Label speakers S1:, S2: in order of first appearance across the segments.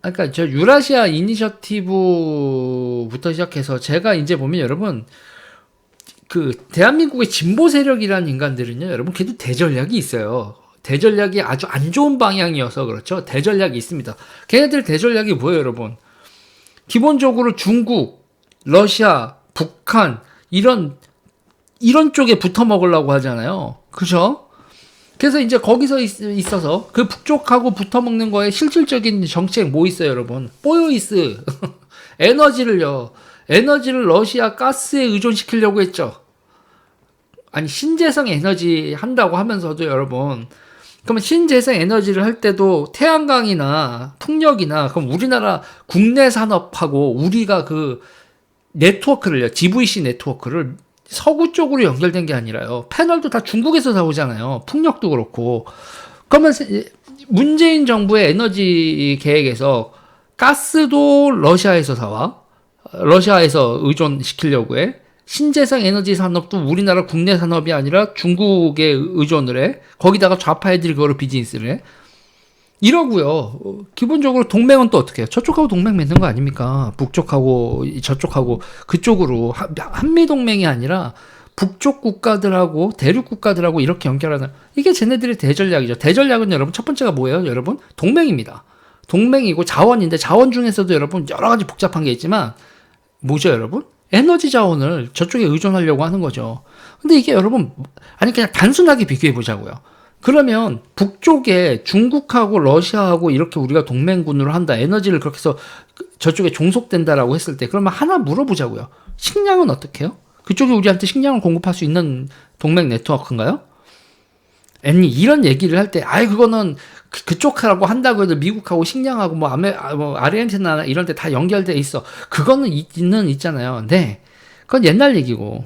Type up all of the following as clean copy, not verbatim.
S1: 그러니까 저 유라시아 이니셔티브부터 시작해서 제가 이제 보면 여러분 그 대한민국의 진보 세력이라는 인간들은요, 여러분 걔도 대전략이 있어요. 대전략이 아주 안 좋은 방향이어서 그렇죠. 대전략이 있습니다. 걔네들 대전략이 뭐예요, 여러분? 기본적으로 중국, 러시아, 북한 이런 쪽에 붙어 먹으려고 하잖아요. 그죠? 그래서 이제 거기서 있어서 그 북쪽하고 붙어 먹는 거에 실질적인 정책 뭐 있어요, 여러분? 뽀요이스 에너지를요. 에너지를 러시아 가스에 의존시키려고 했죠. 아니 신재생 에너지 한다고 하면서도 여러분, 그러면 신재생 에너지를 할 때도 태양광이나 풍력이나 그럼 우리나라 국내 산업하고 우리가 그 네트워크를요, GVC 네트워크를 서구 쪽으로 연결된 게 아니라요. 패널도 다 중국에서 나오잖아요. 풍력도 그렇고. 그러면 문재인 정부의 에너지 계획에서 가스도 러시아에서 사와. 러시아에서 의존시키려고 해. 신재생 에너지 산업도 우리나라 국내 산업이 아니라 중국에 의존을 해. 거기다가 좌파 애들이 그거를 비즈니스를 해. 이러고요. 기본적으로 동맹은 또 어떻게 해요? 저쪽하고 동맹 맺는 거 아닙니까? 북쪽하고 저쪽하고 그쪽으로 한미 동맹이 아니라 북쪽 국가들하고 대륙 국가들하고 이렇게 연결하는, 이게 쟤네들의 대전략이죠. 대전략은 여러분 첫 번째가 뭐예요? 여러분 동맹입니다. 동맹이고 자원인데 자원 중에서도 여러분 여러 가지 복잡한 게 있지만 뭐죠, 여러분? 에너지 자원을 저쪽에 의존하려고 하는 거죠. 근데 이게 여러분, 아니 그냥 단순하게 비교해 보자고요. 그러면 북쪽에 중국하고 러시아하고 이렇게 우리가 동맹군으로 한다, 에너지를 그렇게 해서 저쪽에 종속된다라고 했을 때, 그러면 하나 물어보자고요. 식량은 어떻게 해요? 그쪽이 우리한테 식량을 공급할 수 있는 동맹 네트워크인가요? 아니 이런 얘기를 할 때, 아이 그거는 그쪽하고 한다고 해도 미국하고 식량하고 뭐 아르헨티나 이런 데 다 연결돼 있어. 그거는 있잖아요. 네, 그건 옛날 얘기고,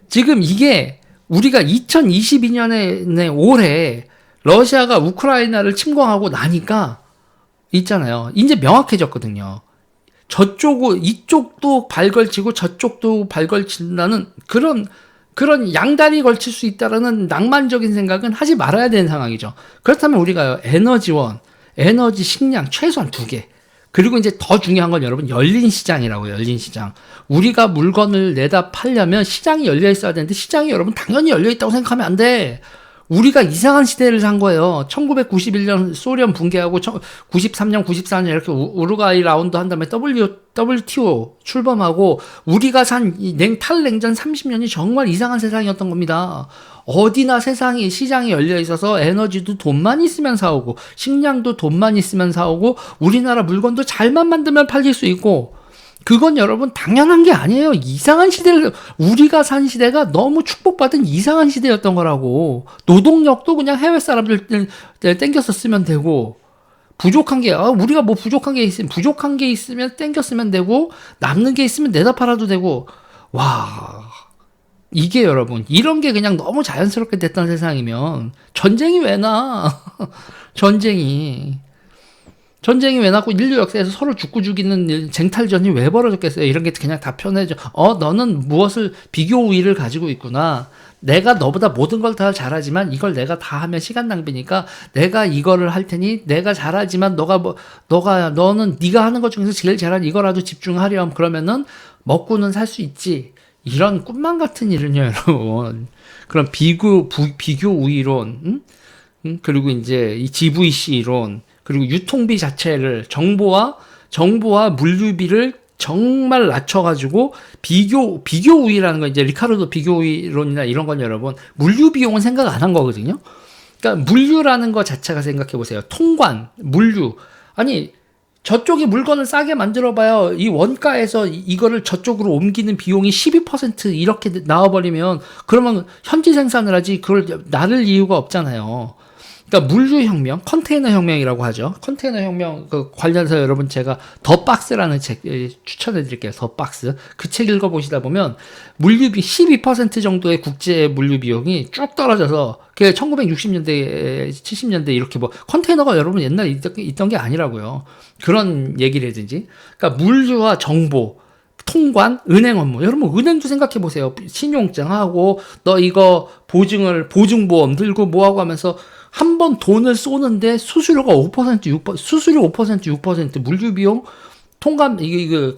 S1: 지금 이게 우리가 2022년에 올해 러시아가 우크라이나를 침공하고 나니까 있잖아요. 이제 명확해졌거든요. 이쪽도 발걸치고 저쪽도 발걸친다는 그런 양다리 걸칠 수 있다라는 낭만적인 생각은 하지 말아야 되는 상황이죠. 그렇다면 우리가 에너지원, 에너지 식량 최소한 두 개. 그리고 이제 더 중요한 건 여러분 열린 시장이라고요. 열린 시장. 우리가 물건을 내다 팔려면 시장이 열려 있어야 되는데 시장이 여러분 당연히 열려 있다고 생각하면 안 돼. 우리가 이상한 시대를 산 거예요. 1991년 소련 붕괴하고 93년, 94년 이렇게 우루과이 라운드 한 다음에 WTO 출범하고 우리가 산 탈냉전 30년이 정말 이상한 세상이었던 겁니다. 어디나 세상이 시장이 열려 있어서 에너지도 돈만 있으면 사오고 식량도 돈만 있으면 사오고 우리나라 물건도 잘만 만들면 팔릴 수 있고, 그건 여러분 당연한 게 아니에요. 이상한 시대를, 우리가 산 시대가 너무 축복받은 이상한 시대였던 거라고. 노동력도 그냥 해외 사람들 땡겨서 쓰면 되고, 부족한 게, 우리가 뭐 부족한 게 있으면 땡겨 쓰면 되고, 남는 게 있으면 내다 팔아도 되고, 와. 이게 여러분, 이런 게 그냥 너무 자연스럽게 됐던 세상이면 전쟁이 왜 나? 전쟁이. 전쟁이 왜 났고 인류 역사에서 서로 죽고 죽이는 쟁탈전이 왜 벌어졌겠어요? 이런 게 그냥 다 편해져. 너는 무엇을 비교 우위를 가지고 있구나. 내가 너보다 모든 걸 다 잘하지만 이걸 내가 다 하면 시간 낭비니까 내가 이거를 할 테니, 내가 잘하지만 너는 네가 하는 것 중에서 제일 잘한 이거라도 집중하렴. 그러면은 먹고는 살 수 있지. 이런 꿈만 같은 일은요, 여러분. 그런 비교 우위론, 그리고 이제 이 GVC 이론, 그리고 유통비 자체를 정보와 물류비를 정말 낮춰가지고 비교 우위라는 거, 이제 리카르도 비교 우위론이나 이런 건 여러분 물류 비용은 생각 안 한 거거든요. 그러니까 물류라는 거 자체가 생각해 보세요. 통관, 물류. 아니 저쪽이 물건을 싸게 만들어봐요. 이 원가에서 이거를 저쪽으로 옮기는 비용이 12% 이렇게 나와버리면 그러면 현지 생산을 하지 그걸 나를 이유가 없잖아요. 그러니까 물류혁명, 컨테이너혁명이라고 하죠. 컨테이너혁명 관련해서 여러분 제가 더 박스라는 책 추천해드릴게요. 더 박스. 그 책 읽어보시다 보면 물류비 12% 정도의 국제 물류 비용이 쭉 떨어져서 1960년대, 70년대 이렇게 뭐 컨테이너가 여러분 옛날에 있던 게 아니라고요. 그런 얘기를 하든지. 그러니까 물류와 정보, 통관, 은행 업무. 여러분 은행도 생각해 보세요. 신용증하고 너 이거 보증보험 들고 뭐하고 하면서 한 번 돈을 쏘는데 수수료가 5%, 6%, 수수료 5%, 6%, 물류 비용 이게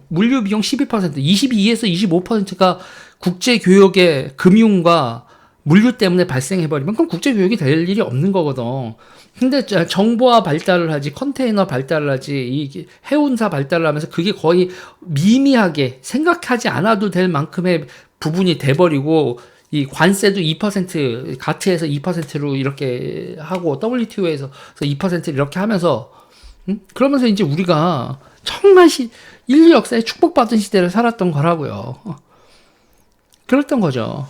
S1: 물류 비용 12%, 22에서 25%가 국제 교역의 금융과 물류 때문에 발생해 버리면 그럼 국제 교역이 될 일이 없는 거거든. 근데 정보화 발달을 하지, 컨테이너 발달을 하지, 이 해운사 발달을 하면서 그게 거의 미미하게 생각하지 않아도 될 만큼의 부분이 돼버리고, 이 관세도 2%, 가트에서 2%로 이렇게 하고, WTO에서 2%를 이렇게 하면서, 그러면서 이제 우리가 정말 인류 역사에 축복받은 시대를 살았던 거라고요. 그랬던 거죠.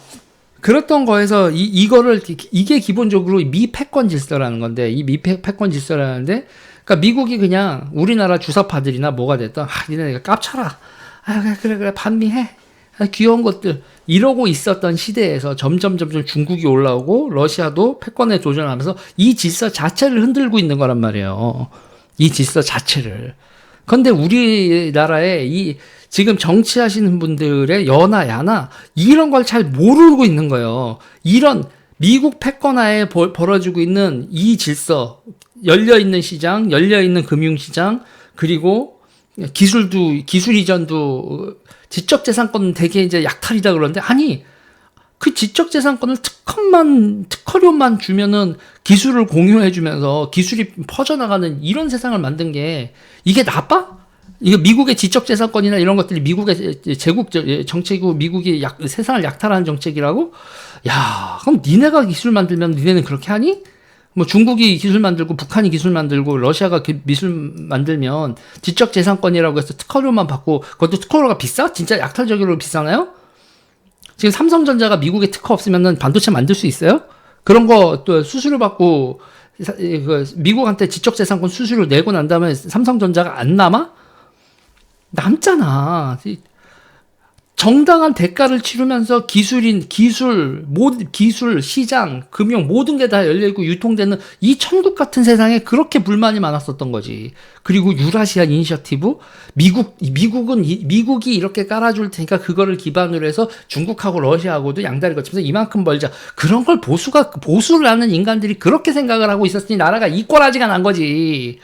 S1: 그랬던 거에서 이게 기본적으로 미 패권 질서라는 건데, 이 미 패권 질서라는데, 그러니까 미국이 그냥 우리나라 주사파들이나 뭐가 됐던, 니네 깝쳐라. 그래, 반미해. 귀여운 것들. 이러고 있었던 시대에서 점점 중국이 올라오고, 러시아도 패권에 도전하면서 이 질서 자체를 흔들고 있는 거란 말이에요. 이 질서 자체를. 근데 우리나라에 지금 정치하시는 분들의 여나 야나 이런 걸 잘 모르고 있는 거예요. 이런 미국 패권하에 벌어지고 있는 이 질서, 열려있는 시장, 열려있는 금융시장, 그리고 기술 이전도 지적재산권은 되게 이제 약탈이다 그러는데, 아니, 그 지적재산권을 특허료만 주면은 기술을 공유해주면서 기술이 퍼져나가는 이런 세상을 만든 게 이게 나빠? 이거 미국의 지적재산권이나 이런 것들이 미국의 제국 정책이고 미국이 세상을 약탈하는 정책이라고? 야, 그럼 니네가 기술 만들면 니네는 그렇게 하니? 뭐 중국이 기술 만들고 북한이 기술 만들고 러시아가 미술 만들면 지적재산권이라고 해서 특허료만 받고, 그것도 특허료가 비싸? 진짜 약탈적으로 비싸나요? 지금 삼성전자가 미국에 특허 없으면 반도체 만들 수 있어요? 그런 거 또 수수료 받고 미국한테 지적재산권 수수료 내고 난 다음에 삼성전자가 안 남아? 남잖아. 정당한 대가를 치르면서 기술, 시장, 금융 모든 게 다 열려있고 유통되는 이 천국 같은 세상에 그렇게 불만이 많았었던 거지. 그리고 유라시아 이니셔티브, 미국이 이렇게 깔아줄 테니까 그거를 기반으로 해서 중국하고 러시아하고도 양다리 거치면서 이만큼 벌자. 그런 걸 보수를 하는 인간들이 그렇게 생각을 하고 있었으니 나라가 이꼴하지가 난 거지.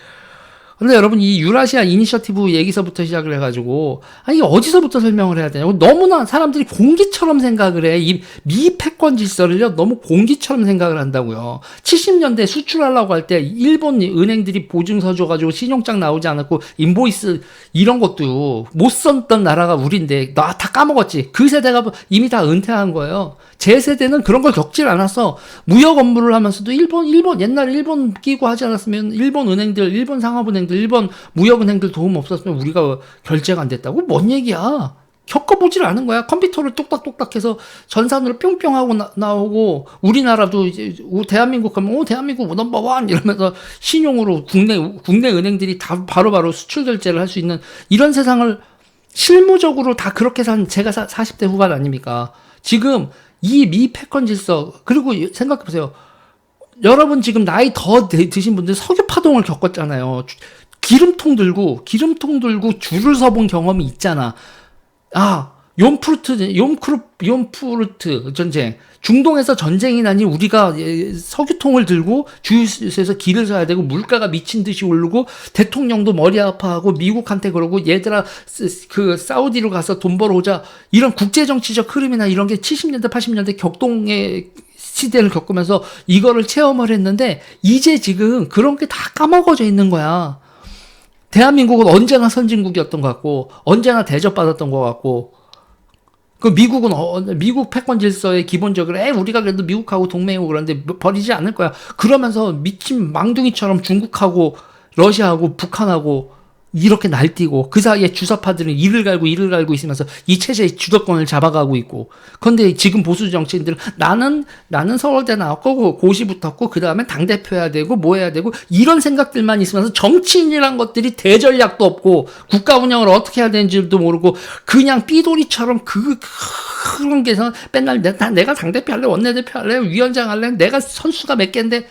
S1: 근데 여러분, 이 유라시아 이니셔티브 얘기서부터 시작을 해가지고, 아니, 이게 어디서부터 설명을 해야 되냐고. 너무나 사람들이 공기처럼 생각을 해. 이 미패권 질서를요, 너무 공기처럼 생각을 한다고요. 70년대 수출하려고 할 때, 일본 은행들이 보증서 줘가지고 신용장 나오지 않았고, 인보이스, 이런 것도 못 썼던 나라가 우리인데, 나 다 까먹었지. 그 세대가 이미 다 은퇴한 거예요. 제 세대는 그런 걸 겪질 않았어. 무역 업무를 하면서도 옛날에 일본 끼고 하지 않았으면 일본 은행들, 일본 상업은행들, 일본 무역은행들 도움 없었으면 우리가 결제가 안 됐다고? 뭔 얘기야? 겪어보질 않은 거야. 컴퓨터를 똑딱똑딱 해서 전산으로 뿅뿅 하고 나오고, 우리나라도 이제 대한민국 하면 대한민국 넘버원 이러면서 신용으로 국내 은행들이 다 바로바로 수출 결제를 할 수 있는 이런 세상을 실무적으로 다 그렇게 산 제가 40대 후반 아닙니까? 지금 이 미패권 질서, 그리고 생각해보세요. 여러분 지금 나이 더 드신 분들 석유 파동을 겪었잖아요. 기름통 들고 줄을 서본 경험이 있잖아. 욤푸르트 전쟁. 중동에서 전쟁이 나니 우리가 석유통을 들고 주유소에서 길을 서야 되고 물가가 미친 듯이 오르고 대통령도 머리 아파하고 미국한테 그러고 얘들아 그 사우디로 가서 돈 벌어오자, 이런 국제정치적 흐름이나 이런 게 70년대 80년대 격동의 시대를 겪으면서 이거를 체험을 했는데, 이제 지금 그런 게 다 까먹어져 있는 거야. 대한민국은 언제나 선진국이었던 것 같고 언제나 대접받았던 것 같고, 미국 패권 질서에 기본적으로 우리가 그래도 미국하고 동맹이고 그런데 버리지 않을 거야. 그러면서 미친 망둥이처럼 중국하고 러시아하고 북한하고 이렇게 날뛰고, 그 사이에 주사파들은 이를 갈고 있으면서 이 체제의 주도권을 잡아가고 있고. 그런데 지금 보수 정치인들은 나는 서울대 나왔고 고시 붙었고 그 다음에 당대표 해야 되고 뭐 해야 되고 이런 생각들만 있으면서 정치인이란 것들이 대전략도 없고 국가 운영을 어떻게 해야 되는지도 모르고 그냥 삐돌이처럼 그런 게서 맨날 내가 당대표 할래, 원내대표 할래, 위원장 할래, 내가 선수가 몇 개인데.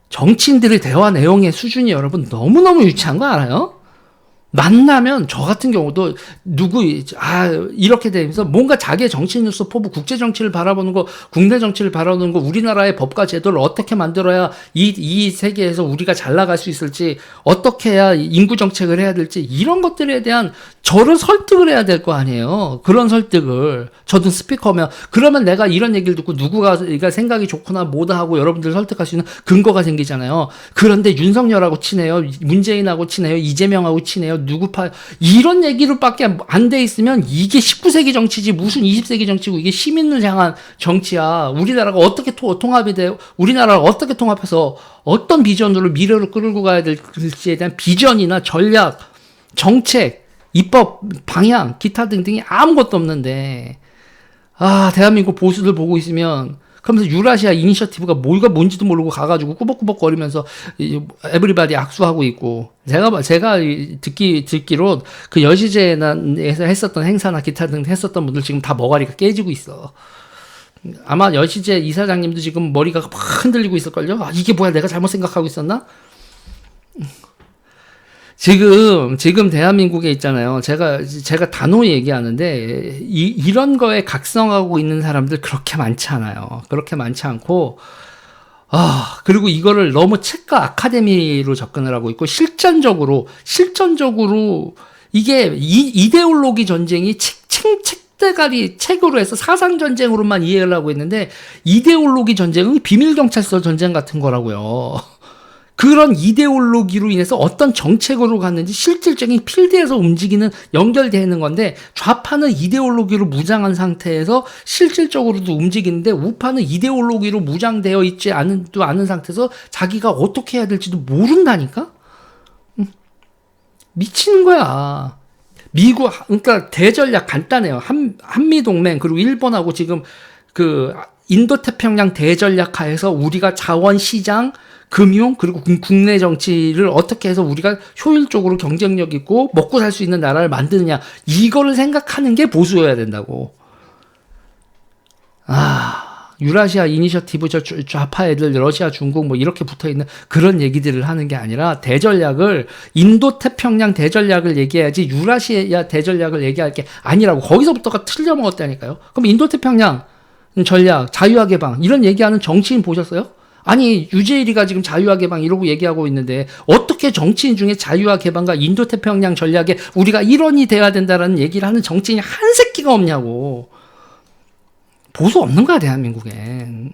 S1: 정치인들의 대화 내용의 수준이 여러분 너무너무 유치한 거 알아요? 만나면 저 같은 경우도 이렇게 되면서 뭔가 자기의 정치 뉴스 포부, 국제 정치를 바라보는 거, 국내 정치를 바라보는 거, 우리나라의 법과 제도를 어떻게 만들어야 이 세계에서 우리가 잘 나갈 수 있을지, 어떻게 해야 인구 정책을 해야 될지, 이런 것들에 대한 저를 설득을 해야 될 거 아니에요. 그런 설득을. 저도 스피커면, 그러면 내가 이런 얘기를 듣고 누구가 생각이 좋구나, 뭐다 하고 여러분들 설득할 수 있는 근거가 생기잖아요. 그런데 윤석열하고 친해요. 문재인하고 친해요. 이재명하고 친해요. 누구파, 이런 얘기로밖에 안 돼 있으면 이게 19세기 정치지, 무슨 20세기 정치고, 이게 시민을 향한 정치야. 우리나라가 어떻게 통합이 돼요? 우리나라를 어떻게 통합해서 어떤 비전으로 미래로 끌고 가야 될지에 대한 비전이나 전략, 정책, 입법, 방향, 기타 등등이 아무것도 없는데, 대한민국 보수들 보고 있으면, 그러면서 유라시아 이니셔티브가 뭐가 뭔지도 모르고 가가지고 꾸벅꾸벅거리면서 에브리바디 악수하고 있고, 제가 듣기로 그 여시제에서 했었던 행사나 기타 등 했었던 분들 지금 다 머가리가 깨지고 있어. 아마 여시제 이사장님도 지금 머리가 막 흔들리고 있을걸요? 이게 뭐야, 내가 잘못 생각하고 있었나? 지금 대한민국에 있잖아요. 제가 단호히 얘기하는데, 이런 거에 각성하고 있는 사람들 그렇게 많지 않아요. 그렇게 많지 않고, 그리고 이거를 너무 책과 아카데미로 접근을 하고 있고, 실전적으로, 이게 이데올로기 전쟁이 책대가리 책으로 해서 사상 전쟁으로만 이해를 하고 있는데, 이데올로기 전쟁은 비밀경찰서 전쟁 같은 거라고요. 그런 이데올로기로 인해서 어떤 정책으로 갔는지 실질적인 필드에서 움직이는, 연결되는 건데, 좌파는 이데올로기로 무장한 상태에서 실질적으로도 움직이는데, 우파는 이데올로기로 무장되어 있지 않은 상태에서 자기가 어떻게 해야 될지도 모른다니까? 미치는 거야. 그러니까 대전략 간단해요. 한미동맹, 그리고 일본하고 지금 인도태평양 대전략 하에서 우리가 자원시장, 금융, 그리고 국내 정치를 어떻게 해서 우리가 효율적으로 경쟁력 있고 먹고 살 수 있는 나라를 만드느냐, 이거를 생각하는 게 보수여야 된다고. 유라시아 이니셔티브, 좌파 애들, 러시아, 중국 뭐 이렇게 붙어 있는 그런 얘기들을 하는 게 아니라, 대전략을, 인도태평양 대전략을 얘기해야지 유라시아 대전략을 얘기할 게 아니라고. 거기서부터가 틀려먹었다니까요. 그럼 인도태평양 전략, 자유화 개방, 이런 얘기하는 정치인 보셨어요? 아니, 유재일이가 지금 자유화 개방 이러고 얘기하고 있는데, 어떻게 정치인 중에 자유화 개방과 인도태평양 전략에 우리가 일원이 돼야 된다라는 얘기를 하는 정치인이 한 새끼가 없냐고. 보수 없는 거야, 대한민국엔.